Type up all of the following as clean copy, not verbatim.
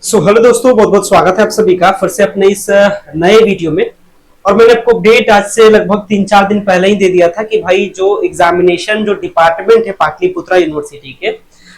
Hello दोस्तों, बहुत बहुत स्वागत है आप सभी का फिर से अपने इस नए वीडियो में। और मैंने आपको अपडेट आज से लगभग 3-4 दिन पहले ही दे दिया था कि भाई जो एग्जामिनेशन जो डिपार्टमेंट है पाटलिपुत्रा यूनिवर्सिटी के,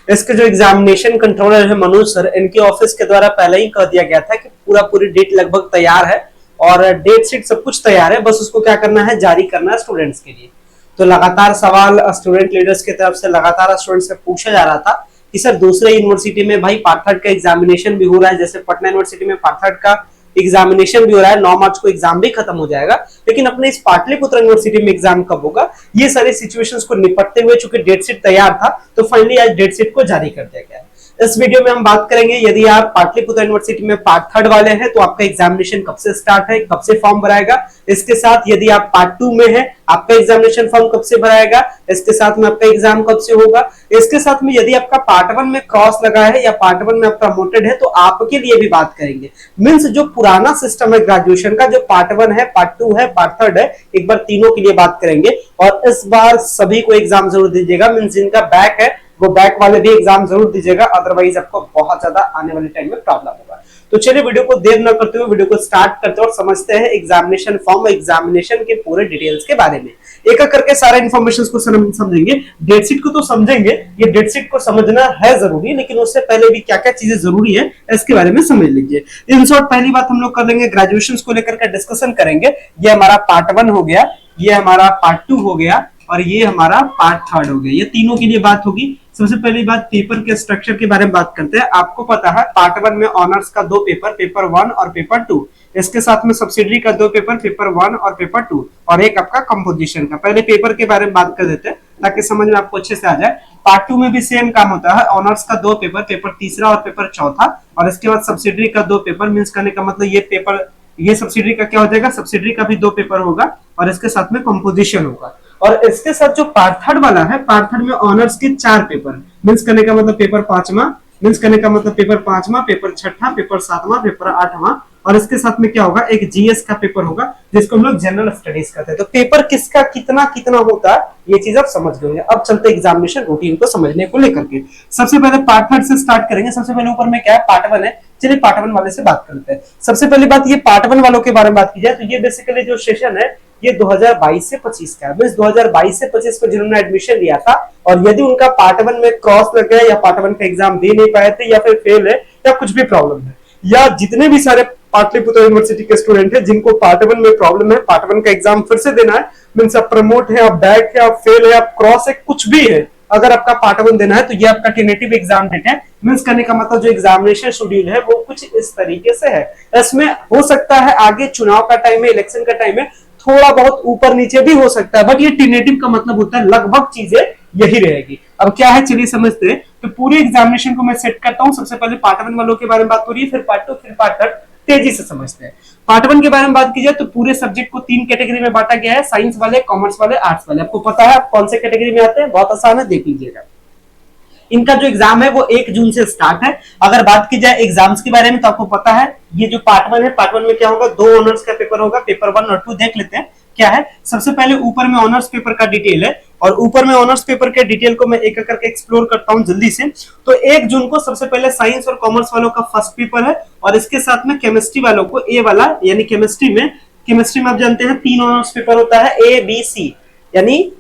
इसके जो एग्जामिनेशन कंट्रोलर है मनोज सर, इनके ऑफिस के द्वारा पहले ही कह दिया गया था कि पूरी डेट लगभग तैयार है और डेट शीट सब कुछ तैयार है, बस उसको क्या करना है, जारी करना है स्टूडेंट्स के लिए। तो लगातार सवाल स्टूडेंट लीडर्स की तरफ से लगातार स्टूडेंट्स से पूछा जा रहा था कि सर दूसरे यूनिवर्सिटी में भाई पार्ट थर्ड का एग्जामिनेशन भी हो रहा है, जैसे पटना यूनिवर्सिटी में पार्ट थर्ड का एग्जामिनेशन भी हो रहा है, 9 मार्च को एग्जाम भी खत्म हो जाएगा, लेकिन अपने इस पाटलिपुत्र यूनिवर्सिटी में एग्जाम कब होगा। ये सारी सिचुएशंस को निपटते हुए चूंकि डेट शीट तैयार था तो फाइनली आज डेट शीट को जारी कर दिया गया है। इस वीडियो में हम बात करेंगे, यदि आप पाटलिपुत्र यूनिवर्सिटी में पार्ट थर्ड वाले हैं तो आपका एग्जामिनेशन कब से स्टार्ट है, कब से फॉर्म भराएगा। इसके साथ यदि आप पार्ट 2 में है, आपका एग्जामिनेशन फॉर्म कब से भराएगा। इसके साथ में आपका एग्जाम कब से होगा। इसके साथ में यदि आपका पार्ट 1 में क्रॉस लगा है या पार्ट 1 में आप प्रमोटेड है तो आपके लिए भी बात करेंगे। मींस जो पुराना सिस्टम है ग्रेजुएशन का, जो पार्ट 1 है, पार्ट 2 है, पार्ट 3 है, एक बार तीनों के लिए बात करेंगे। और इस बार सभी को एग्जाम जरूर दीजिएगा, मींस जिनका बैक है वो बैक वाले भी एग्जाम जरूर दीजिएगा, अदरवाइज आपको बहुत ज्यादा आने वाले टाइम में प्रॉब्लम होगा। तो चलिए वीडियो को देर न करते हुए वीडियो को स्टार्ट करते हैं और समझते हैं एग्जामिनेशन फॉर्म, एग्जामिनेशन के पूरे डिटेल्स के बारे में। एक एक करके सारे इन्फॉर्मेशन को समझेंगे, डेट शीट को तो समझेंगे, ये डेट शीट को समझना है जरूरी, लेकिन उससे पहले भी क्या क्या चीजें जरूरी है इसके बारे में समझ लीजिए। इन शॉर्ट पहली बात हम लोग कर लेंगे, ग्रेजुएशन को लेकर के डिस्कशन करेंगे। ये हमारा पार्ट 1 हो गया, ये हमारा पार्ट 2 हो गया और ये हमारा पार्ट 3 हो गया। ये तीनों के लिए बात होगी। सबसे पहली बात पेपर के स्ट्रक्चर के बारे में बात करते हैं। आपको पता है पार्ट 1 में ऑनर्स का 2 पेपर, पेपर 1 और पेपर 2, इसके साथ में सब्सिडरी का 2 पेपर, पेपर 1 और पेपर 2, और एक आपका कंपोजिशन का। पहले पेपर के बारे में बात कर देते हैं ताकि समझ में आपको अच्छे से आ जाए। पार्ट 2 में भी सेम काम होता है, ऑनर्स का 2 पेपर, पेपर तीसरा और पेपर चौथा, और इसके बाद सब्सिडरी का 2 पेपर। मींस करने का मतलब ये पेपर, ये सब्सिडरी का क्या हो जाएगा, सब्सिडरी का भी 2 पेपर होगा और इसके साथ में कंपोजिशन होगा। और इसके साथ जो पार्ट 3 वाला है, पार्ट 3 में ऑनर्स के 4 पेपर, मींस करने का मतलब पेपर 5वां, मींस करने का मतलब पेपर 5वां, पेपर 6वां, पेपर 7वां, पेपर 8वां, और इसके साथ में क्या होगा, एक जीएस का पेपर होगा जिसको हम लोग जनरल स्टडीज कहते हैं। तो पेपर किसका कितना कितना होता है ये चीज आप समझ गए। अब चलते एग्जामिनेशन रूटीन को समझने को लेकर के। सबसे पहले पार्ट 3 से स्टार्ट करेंगे। सबसे पहले ऊपर में क्या है, पार्ट 1 है। चलिए पार्ट 1 वाले से बात करते हैं। सबसे पहली बात, ये पार्ट 1 वालों के बारे में बात की जाए तो ये बेसिकली जो सेशन है ये 2022 से 25 का है। 2022 से 25 में जिन्होंने एडमिशन लिया था और यदि उनका पार्ट 1 में क्रॉस लग गया या पार्ट 1 का एग्जाम दे नहीं पाए थे या फिर फेल है या कुछ भी प्रॉब्लम है, या जितने भी सारे पाटलिपुत्र यूनिवर्सिटी के स्टूडेंट हैं जिनको पार्ट 1 में प्रॉब्लम है, पार्ट 1 का एग्जाम फिर से देना है, मींस आप प्रमोट है, आप बैक है, आप फेल है, आप क्रॉस है, कुछ भी है, अगर आपका पार्ट 1 देना है तो ये आपका टेंटेटिव एग्जाम डेट है। मींस करने का मतलब जो एग्जामिनेशन शेड्यूल है वो कुछ इस तरीके से है। इसमें हो सकता है आगे चुनाव का टाइम है, इलेक्शन का टाइम है, थोड़ा बहुत ऊपर नीचे भी हो सकता है, बट ये टेंटेटिव का मतलब होता है लगभग चीजें यही रहेगी। अब क्या है चलिए समझते हैं। तो पूरी एग्जामिनेशन को मैं सेट करता हूं। सबसे पहले पार्ट 1 वालों के बारे में बात हो रही है, फिर पार्ट 2, फिर पार्ट 3, तेजी से समझते हैं। पार्ट 1 के बारे में बात की जाए तो पूरे सब्जेक्ट को 3 कैटेगरी में बांटा गया है, साइंस वाले, कॉमर्स वाले, आर्ट्स वाले। आपको पता है आप कौन से कैटेगरी में आते हैं, बहुत आसान है, देख लीजिएगा। इनका जो एग्जाम है वो 1 जून से स्टार्ट है। अगर बात की जाए एग्जाम्स के बारे में तो आपको पता है ये जो पार्ट 1 है, पार्ट 1 में क्या होगा, 2 ऑनर्स का पेपर होगा, पेपर 1 और 2 देख लेते हैं क्या है। सबसे पहले ऊपर में ऑनर्स पेपर का डिटेल है और ऊपर में ऑनर्स पेपर के डिटेल को मैं एक एक करके एक्सप्लोर करता हूं जल्दी से। तो 1 जून को सबसे पहले साइंस और कॉमर्स वालों का फर्स्ट पेपर है और इसके साथ में केमिस्ट्री वालों को ए वाला, यानी केमिस्ट्री में आप जानते हैं 3 ऑनर्स पेपर होता है, ए बी सी, यानी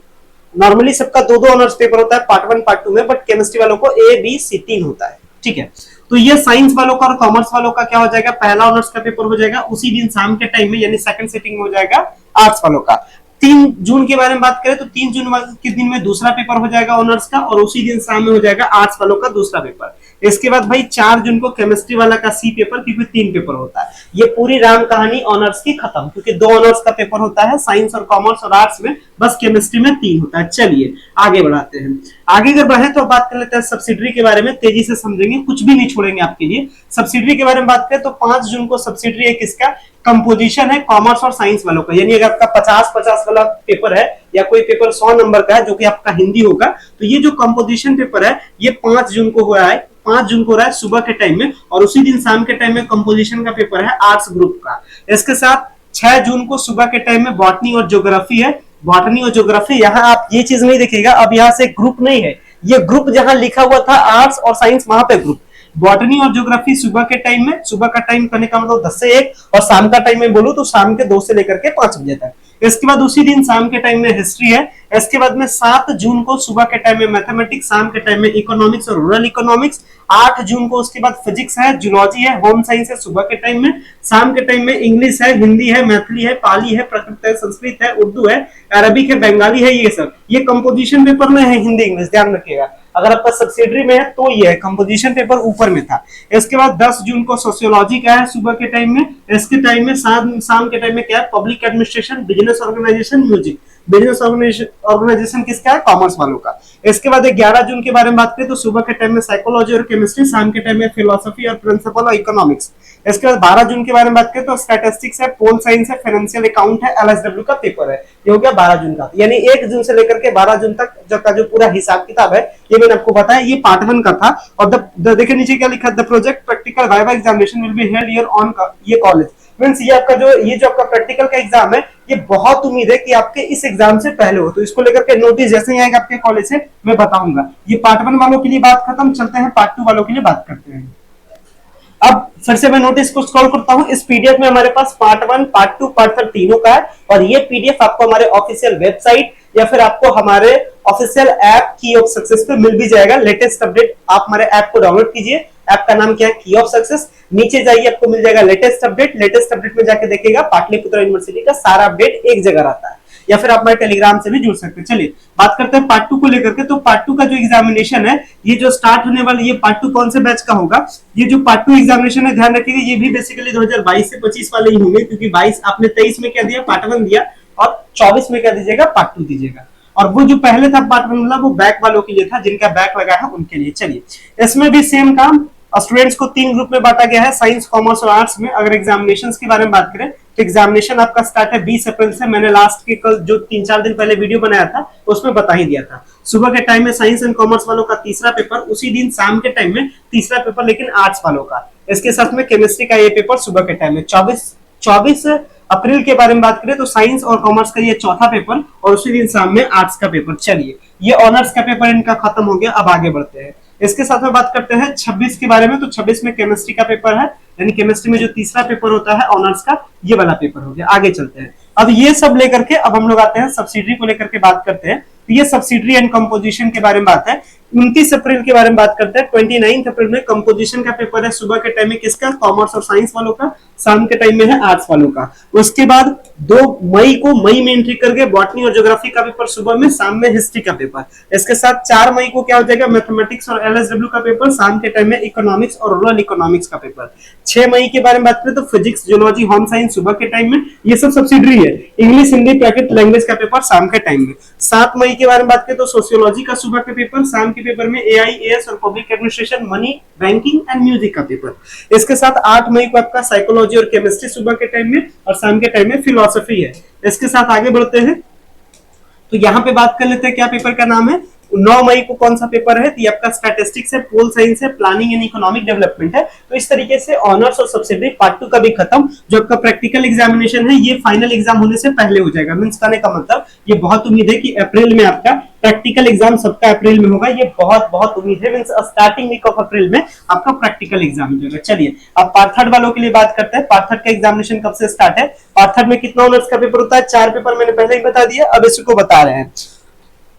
नॉर्मली सबका 2-2 ऑनर्स पेपर होता है पार्ट 1 पार्ट 2 में, बट केमिस्ट्री वालों को ए बी सी 3 होता है, ठीक है। तो ये साइंस वालों का और कॉमर्स वालों का क्या हो जाएगा, पहला ऑनर्स का पेपर हो जाएगा उसी दिन शाम के टाइम में, यानी सेकंड सिटिंग हो जाएगा आर्ट्स वालों का। 3 जून के बारे में बात करें तो 3 जून के दिन में दूसरा पेपर हो जाएगा ऑनर्स का और उसी दिन शाम में हो जाएगा आर्ट्स वालों का दूसरा पेपर। इसके बाद भाई 4 जून को केमिस्ट्री वाला का सी पेपर, क्योंकि 3 पेपर होता है। ये पूरी राम कहानी ऑनर्स की खत्म, क्योंकि 2 ऑनर्स का पेपर होता है साइंस और कॉमर्स और आर्ट्स में, बस केमिस्ट्री में 3 होता है। चलिए आगे बढ़ाते हैं। आगे अगर बढ़े तो बात कर लेते हैं सब्सिडरी के बारे में, तेजी से समझेंगे, कुछ भी नहीं छोड़ेंगे आपके लिए। सब्सिडरी के बारे में बात करें तो 5 जून को सब्सिडरी है किसका, कंपोजिशन है कॉमर्स और साइंस वालों का। यानी अगर आपका 50-50 वाला पेपर है या कोई पेपर 100 नंबर का है जो कि आपका हिंदी होगा, तो ये जो कंपोजिशन पेपर है ये 5 जून को हो रहा है, 5 जून को हो रहा है सुबह के टाइम में, और उसी दिन शाम के टाइम में कंपोजिशन का पेपर है आर्ट्स ग्रुप का। इसके साथ 6 जून को सुबह के टाइम में बॉटनी और ज्योग्राफी है। बॉटनी और ज्योग्राफी, यहाँ आप ये चीज नहीं देखिएगा, अब यहाँ से ग्रुप नहीं है, ये ग्रुप जहां लिखा हुआ था आर्ट्स और साइंस वहां पे ग्रुप, बॉटनी और ज्योग्राफी सुबह के टाइम में, सुबह का टाइम करने का मतलब 10 से 1, और शाम का टाइम में बोलूं तो शाम के 2 से लेकर के 5 बजे तक। इसके बाद उसी दिन शाम के टाइम में हिस्ट्री है। इसके बाद में 7 जून को सुबह के टाइम में मैथमेटिक्स, शाम के टाइम में इकोनॉमिक्स और रूरल इकोनॉमिक्स। 8 जून को उसके बाद फिजिक्स है, जूलॉजी है, होम साइंस है सुबह के टाइम में। शाम के टाइम में इंग्लिश है, हिंदी है, मैथिली है, पाली है, प्राकृत है, संस्कृत है, उर्दू है, अरबिक है, बंगाली है, ये सब। ये कंपोजिशन पेपर में है, हिंदी इंग्लिश, ध्यान रखिएगा। अगर आपका सब्सिडरी में है तो ये है, कंपोजिशन पेपर ऊपर में था। इसके बाद 10 जून को सोशियोलॉजी का है सुबह के टाइम में। इसके टाइम में शाम के टाइम में क्या है, public administration, business organisation, music. Business organisation किसका है, कॉमर्स वालों का। इसके बाद 11 जून के बारे में बात करें तो सुबह के टाइम में साइकोलॉजी और केमिस्ट्री, शाम के टाइम में फिलोसफी और प्रिंसिपल और इकोनॉमिक्स। इसके बाद 12 जून के बारे में बात करें तो स्टैटिस्टिक्स है, पोल साइंस है, फाइनेंशियल अकाउंट है, एलएसडब्ल्यू का पेपर है। ये हो गया 12 जून का। यानी 1 जून से लेकर के 12 जून तक जो पूरा हिसाब किताब है ये मैंने आपको बताया, ये पार्ट 1 का था। और देखिए नीचे क्या लिखा है, the project practical viva examination will be held here on ये कॉलेज। मींस ये जो आपका प्रैक्टिकल का एग्जाम है, ये बहुत उम्मीद है कि आपके इस एग्जाम से पहले हो, तो इसको लेकर के नोटिस जैसे ही आएगा आपके कॉलेज से मैं बताऊंगा। ये पार्ट 1 वालों के लिए बात खत्म, चलते हैं पार्ट 2 वालों के लिए बात करते हैं। अब फिर से मैं नोटिस को स्क्रॉल करता हूं। इस पीडीएफ में हमारे पास पार्ट 1, पार्ट 2, पार्ट 3 तीनों का है, और ये पीडीएफ आपको हमारे ऑफिशियल वेबसाइट या फिर आपको हमारे ऑफिशियल ऐप की ऑफ सक्सेस पे मिल भी जाएगा। लेटेस्ट अपडेट, आप हमारे ऐप को डाउनलोड कीजिए। ऐप का नाम क्या है, की ऑफ सक्सेस। नीचे जाइए, आपको मिल जाएगा लेटेस्ट अपडेट। लेटेस्ट अपडेट में जाके देखिएगा पाटलिपुत्र यूनिवर्सिटी का सारा अपडेट एक जगह रहता है, या फिर आप हमारे टेलीग्राम से भी जुड़ सकते हैं। चलिए बात करते हैं पार्ट 2 को लेकर के। तो पार्ट 2 का जो एग्जामिनेशन है, ये जो स्टार्ट होने वाला, ये पार्ट 2 कौन से बैच का होगा, ये जो पार्ट 2 एग्जामिनेशन है, ध्यान रखिएगा, ये भी बेसिकली 2022 से 25 वाले ही होंगे, क्योंकि 22 आपने 23 में क्या दिया, पार्ट 1 दिया, और 24 में क्या दीजिएगा, पार्ट 2 दीजिएगा। और वो जो पहले था पार्ट 1 वाला, वो बैक वालों के लिए था, जिनका बैक लगा है उनके लिए। चलिए इसमें भी सेम काम, स्टूडेंट्स को 3 ग्रुप में बांटा गया है, साइंस, कॉमर्स और आर्ट्स में। अगर एग्जामिनेशंस के बारे में बात करें तो एग्जामिनेशन आपका स्टार्ट है 20 अप्रैल से। मैंने लास्ट के कल जो 3-4 दिन पहले वीडियो बनाया था उसमें बता ही दिया था। सुबह के टाइम में साइंस एंड कॉमर्स वालों का तीसरा पेपर, उसी दिन शाम के टाइम में तीसरा पेपर, लेकिन आर्ट्स वालों का। इसके साथ में केमिस्ट्री का ये पेपर सुबह के टाइम में। 24 अप्रैल के बारे में बात करें तो साइंस और कॉमर्स का ये चौथा पेपर, और उसी दिन शाम में आर्ट्स का पेपर। चलिए ये ऑनर्स का पेपर इनका खत्म हो गया, अब आगे बढ़ते हैं। इसके साथ में बात करते हैं 26 के बारे में। तो 26 में केमिस्ट्री का पेपर है, यानी केमिस्ट्री में जो तीसरा पेपर होता है ऑनर्स का, ये वाला पेपर हो गया। आगे चलते हैं। अब ये सब लेकर के अब हम लोग आते हैं सब्सिडरी को लेकर के बात करते हैं। तो ये सब्सिडरी एंड कंपोजिशन के बारे में बात है। 29 अप्रैल के बारे में बात करते हैं। 29 अप्रैल में कंपोजिशन का पेपर है, सुबह के टाइम में किसका, कॉमर्स और साइंस वालों का, शाम के टाइम में है आर्ट्स वालों का। उसके बाद 2 मई को मई में एंट्री करके बॉटनी और ज्योग्राफी का पेपर सुबह में, शाम में हिस्ट्री का पेपर। इसके साथ 4 मई को क्या हो जाएगा, मैथमेटिक्स और एलएसडब्ल्यू का पेपर, शाम के टाइम में इकोनॉमिक्स और रूरल इकोनॉमिक्स का पेपर। 6 मई के बारे में बात करें तो फिजिक्स, जूलॉजी, होम साइंस सुबह के टाइम में, ये सब सब्सिडरी है। इंग्लिश, हिंदी, प्राकृत लैंग्वेज का पेपर शाम के टाइम में। 7 मई के बारे में बात करें तो सोशियोलॉजी का सुबह के पेपर, शाम के पेपर में एआई, एएस और public administration, money, banking and music का पेपर। इसके साथ 8 मई को आपका साइकोलॉजी और केमिस्ट्री सुबह के टाइम में, और शाम के टाइम में फिलोसफी है। इसके साथ आगे बढ़ते हैं तो यहाँ पे बात कर लेते हैं क्या पेपर का नाम है। 9 मई को कौन सा पेपर है, तो ये आपका स्टैटिस्टिक्स है, पोल साइंस है, प्लानिंग एंड इकोनॉमिक डेवलपमेंट है। तो इस तरीके से ऑनर्स और सब्सिडरी पार्ट 2 का भी खत्म। जो आपका प्रैक्टिकल एग्जामिनेशन है, ये फाइनल एग्जाम होने से पहले हो जाएगा। मींस कहने का मतलब ये बहुत उम्मीद है कि अप्रैल में आपका प्रैक्टिकल एग्जाम सबका अप्रैल में होगा, ये बहुत उम्मीद है। Means starting week of April में आपका प्रैक्टिकल एग्जाम हो जाएगा। चलिए अब पार्ट 3 वालों के लिए बात करते हैं। पार्ट 3 का एग्जामिनेशन कब से स्टार्ट है। पार्ट 3 में कितना ऑनर्स का पेपर होता है, 4 पेपर मैंने पहले ही बता दिया, अब इसको बता रहे हैं।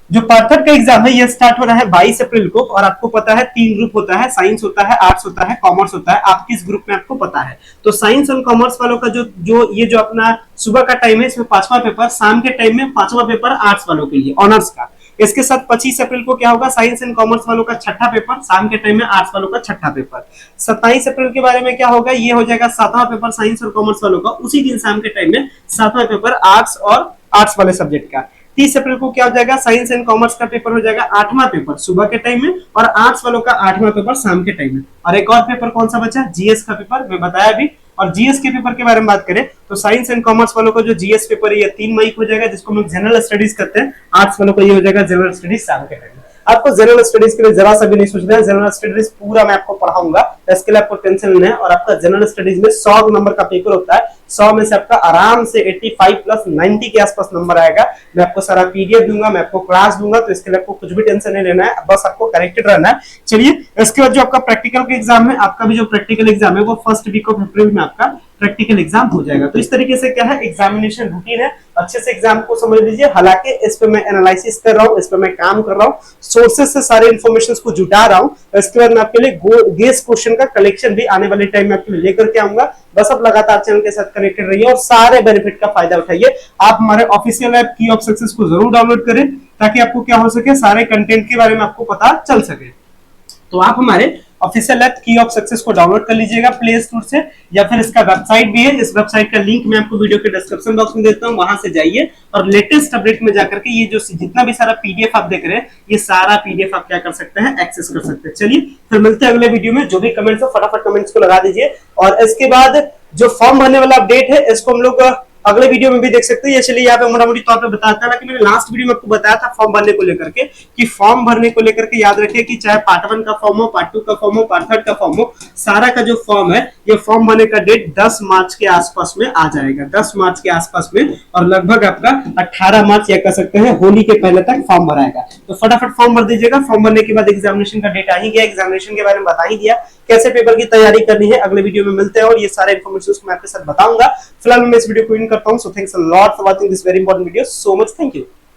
जो पार्ट 3 का एग्जाम है, ये स्टार्ट हो रहा है 22 अप्रैल को, और आपको पता है 3 ग्रुप होता है, साइंस होता है, आर्ट्स होता है, कॉमर्स होता है। आप किस ग्रुप में आपको पता है। तो साइंस और कॉमर्स वालों का जो अपना सुबह का टाइम है, इसमें 5वां पेपर, शाम के टाइम में 5वां पेपर आर्ट्स वालों के लिए ऑनर्स का। इसके साथ 25 अप्रैल को क्या होगा, साइंस एंड कॉमर्स वालों का 6ठा पेपर, शाम के टाइम में आर्ट्स वालों का 6ठा पेपर। 27 अप्रैल के बारे में क्या होगा, ये हो जाएगा 7वां पेपर साइंस और कॉमर्स वालों का, उसी दिन शाम के टाइम में 7वां पेपर आर्ट्स और आर्ट्स वाले सब्जेक्ट का। 30 अप्रैल को क्या हो जाएगा, साइंस एंड कॉमर्स का पेपर हो जाएगा 8वां पेपर सुबह के टाइम में, और आर्ट्स वालों का 8वां पेपर शाम के टाइम में। और एक और पेपर कौन सा बचा, जीएस का पेपर, मैं बताया अभी। और जीएस के पेपर के बारे में बात करें तो साइंस एंड कॉमर्स वालों का जो जीएस पेपर है, ये 3 मई को हो जाएगा, जिसको हम जनरल स्टडीज करते हैं। आर्ट्स वालों का ये हो जाएगा जनरल स्टडीज शाम के टाइम में। आपको जनरल स्टडीज के लिए जरा सा भी नहीं सोचना है, जनरल स्टडीज पूरा मैं आपको पढ़ाऊंगा, इसके लिए आपको टेंशन नहीं है। और आपका जनरल स्टडीज में 100 नंबर का पेपर होता है, 100 में से आपका आराम से 85 प्लस 90 के आसपास नंबर आएगा। मैं आपको सारा पीडीएफ दूंगा, मैं आपको क्लास दूंगा, तो इसके लिए आपको कुछ भी टेंशन नहीं लेना है, बस आपको कनेक्टेड रहना है। चलिए, इसके बाद जो आपका प्रैक्टिकल का एग्जाम है, आपका भी जो प्रैक्टिकल एग्जाम है वो फर्स्ट वीक ऑफ अप्रैल में आपका प्रैक्टिकल एग्जाम हो जाएगा। तो इस तरीके से क्या है, एग्जामिनेशन रूटीन है, अच्छे से एग्जाम को समझ लीजिए। हालांकि इस पे मैं एनालिसिस कर रहा हूँ, इस पे मैं काम कर रहा हूँ, सोर्सेस से सारे इन्फॉर्मेशन को जुटा रहा हूँ। इसके बाद मैं आपके लिए गेस क्वेश्चन का कलेक्शन भी आने वाले टाइम में आपके लिए लेकर के आऊंगा। बस आप लगातार चैनल के साथ कनेक्टेड रहिए और सारे बेनिफिट का फायदा उठाइए। आप हमारे ऑफिशियल ऐप की ऑफ सक्सेस को जरूर डाउनलोड करें, ताकि आपको क्या हो सके, सारे कंटेंट के बारे में आपको पता चल सके। तो आप हमारे ऑफिशियल ऐप की ऑफ सक्सेस को डाउनलोड कर लीजिएगा प्ले स्टोर से, या फिर इसका वेबसाइट भी है, इस वेबसाइट का लिंक मैं आपको वीडियो के डिस्क्रिप्शन बॉक्स में देता हूं, वहां से जाइए और लेटेस्ट अपडेट में जाकर के ये जो जितना भी सारा पीडीएफ आप देख रहे हैं, ये सारा पीडीएफ आप क्या कर सकते हैं, एक्सेस कर सकते हैं। चलिए फिर मिलते हैं अगले वीडियो में। जो भी कमेंट्स हो फटाफट कमेंट्स को लगा दीजिए। और इसके बाद जो फॉर्म भरने वाला अपडेट है, इसको हम लोग अगले वीडियो में भी देख सकते हैं। ये चलिए यहाँ पे मोटा मोटी तौर पे बताता है ना, कि मैंने लास्ट वीडियो में आपको बताया था फॉर्म भरने को लेकर के, कि फॉर्म भरने को लेकर के याद रखिए कि चाहे पार्ट 1 का फॉर्म हो, पार्ट 2 का फॉर्म हो, पार्ट 3 का फॉर्म हो, सारा का जो फॉर्म है, ये फॉर्म भरने का डेट 10 मार्च के आसपास में आ जाएगा, 10 मार्च के आसपास में। और लगभग आपका 18 मार्च या कह सकते हैं होली के पहले तक फॉर्म भराएगा। तो फटाफट फॉर्म भर दीजिएगा। फॉर्म भरने के बाद एग्जामिनेशन का डेट आ ही गया, एग्जामिनेशन के बारे में बता ही दिया, कैसे पेपर की तैयारी करनी है। अगले वीडियो में मिलते हैं और ये सारे इन्फॉर्मेशन मैं आपके साथ बताऊंगा। फिलहाल मैं इस वीडियो को एंड करता हूं। So thanks a lot for watching this very important video. So much thank you.